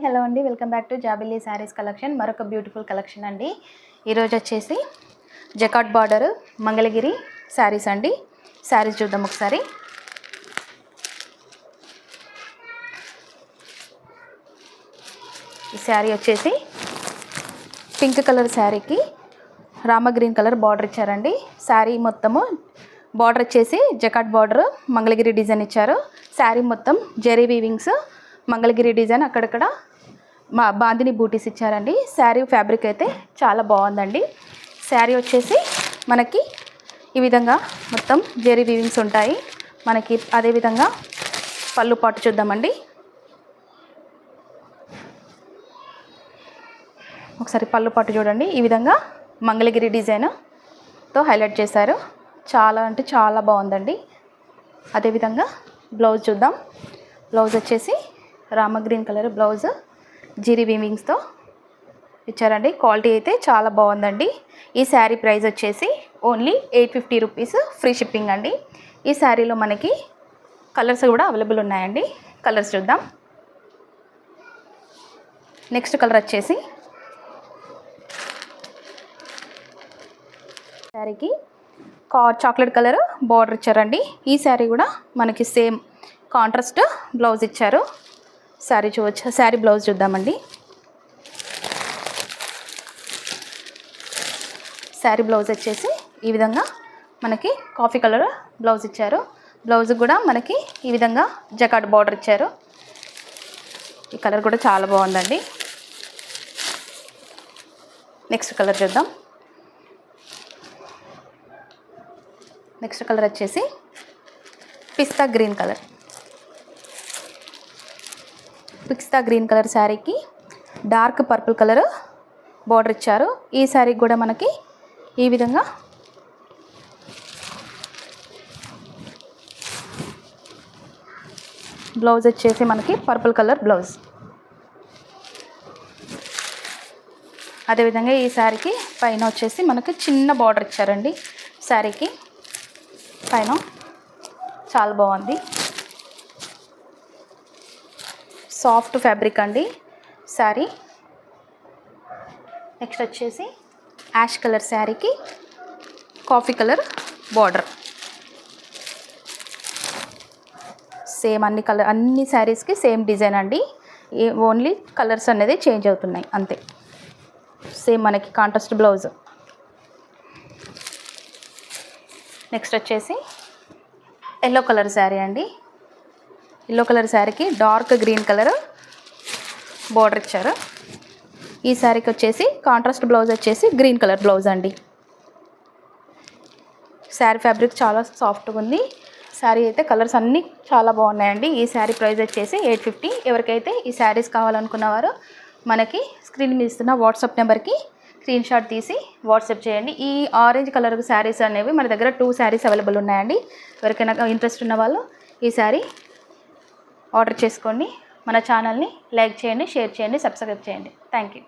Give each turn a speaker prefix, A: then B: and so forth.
A: Hello అండి, welcome back to Jabilli saris collection. మరొక beautiful collection అండి. ఈరోజు వచ్చేసి జకాట్ బార్డర్ మంగళగిరి శారీస్ అండి. శారీస్ చూద్దాం ఒకసారి. ఈ శారీ వచ్చేసి పింక్ కలర్ శారీకి రామ గ్రీన్ కలర్ బార్డర్ ఇచ్చారండి. శారీ మొత్తము బార్డర్ వచ్చేసి జకాట్ బార్డర్ మంగళగిరి డిజైన్ ఇచ్చారు. శారీ మొత్తం జెరీ వీవింగ్స్ మంగళగిరి డిజైన్, అక్కడక్కడ మా బాందిని బూటీస్ ఇచ్చారండి. శారీ ఫ్యాబ్రిక్ అయితే చాలా బాగుందండి. శారీ వచ్చేసి మనకి ఈ విధంగా మొత్తం జెరీ వీవింగ్స్ ఉంటాయి మనకి. అదేవిధంగా పళ్ళు పాటు చూద్దామండి. ఒకసారి పళ్ళు పాటు చూడండి. ఈ విధంగా మంగళగిరి డిజైన్తో హైలైట్ చేశారు. చాలా అంటే చాలా బాగుందండి. అదేవిధంగా బ్లౌజ్ చూద్దాం. బ్లౌజ్ వచ్చేసి రామ గ్రీన్ కలర్ బ్లౌజ్ జీరీ వీవింగ్స్తో ఇచ్చారండి. క్వాలిటీ అయితే చాలా బాగుందండి. ఈ శారీ ప్రైస్ వచ్చేసి ఓన్లీ 850 రూపీస్, ఫ్రీ షిప్పింగ్ అండి. ఈ శారీలో మనకి కలర్స్ కూడా అవైలబుల్ ఉన్నాయండి. కలర్స్ చూద్దాం. నెక్స్ట్ కలర్ వచ్చేసి శారీకి చాక్లెట్ కలర్ బార్డర్ ఇచ్చారండి. ఈ శారీ కూడా మనకి సేమ్ కాంట్రాస్ట్ బ్లౌజ్ ఇచ్చారు. శారీ చూడవచ్చు. శారీ బ్లౌజ్ చూద్దామండి. శారీ బ్లౌజ్ వచ్చేసి ఈ విధంగా మనకి కాఫీ కలర్ బ్లౌజ్ ఇచ్చారు. బ్లౌజ్ కూడా మనకి ఈ విధంగా జకాట్ బార్డర్ ఇచ్చారు. ఈ కలర్ కూడా చాలా బాగుందండి. నెక్స్ట్ కలర్ చూద్దాం. నెక్స్ట్ కలర్ వచ్చేసి పిస్తా గ్రీన్ కలర్. పిస్తా గ్రీన్ కలర్ శారీకి డార్క్ పర్పుల్ కలర్ బార్డర్ ఇచ్చారు. ఈ శారీకి కూడా మనకి ఈ విధంగా బ్లౌజ్ వచ్చేసి మనకి పర్పుల్ కలర్ బ్లౌజ్. అదేవిధంగా ఈ శారీకి పైన వచ్చేసి మనకి చిన్న బార్డర్ ఇచ్చారండి. శారీకి పైన చాలా బాగుంది. సాఫ్ట్ ఫ్యాబ్రిక్ అండి శారీ. నెక్స్ట్ వచ్చేసి యాష్ కలర్ శారీకి కాఫీ కలర్ బార్డర్. సేమ్ అన్ని శారీస్కి సేమ్ డిజైన్ అండి. ఓన్లీ కలర్స్ అనేది చేంజ్ అవుతున్నాయి అంతే. సేమ్ మనకి కాంట్రాస్ట్ బ్లౌజ్. నెక్స్ట్ వచ్చేసి ఎల్లో కలర్ శారీ అండి. ఎల్లో కలర్ శారీకి డార్క్ గ్రీన్ కలర్ బార్డర్ ఇచ్చారు. ఈ శారీకి వచ్చేసి కాంట్రాస్ట్ బ్లౌజ్ వచ్చేసి గ్రీన్ కలర్ బ్లౌజ్ అండి. శారీ ఫ్యాబ్రిక్ చాలా సాఫ్ట్గా ఉంది. శారీ అయితే కలర్స్ అన్నీ చాలా బాగున్నాయండి. ఈ శారీ ప్రైస్ వచ్చేసి 850. ఎవరికైతే ఈ శారీస్ కావాలనుకున్నవారు మనకి స్క్రీన్ మీద ఇస్తున్న వాట్సాప్ నెంబర్కి స్క్రీన్ షాట్ తీసి వాట్సాప్ చేయండి. ఈ ఆరెంజ్ కలర్ శారీస్ అనేవి మన దగ్గర 2 శారీస్ అవైలబుల్ ఉన్నాయండి. ఎవరికైనా ఇంట్రెస్ట్ ఉన్న వాళ్ళు ఈ శారీ ఆర్డర్ చేసుకోండి. మన ఛానల్ని లైక్ చేయండి, షేర్ చేయండి, సబ్స్క్రైబ్ చేయండి. Thank you.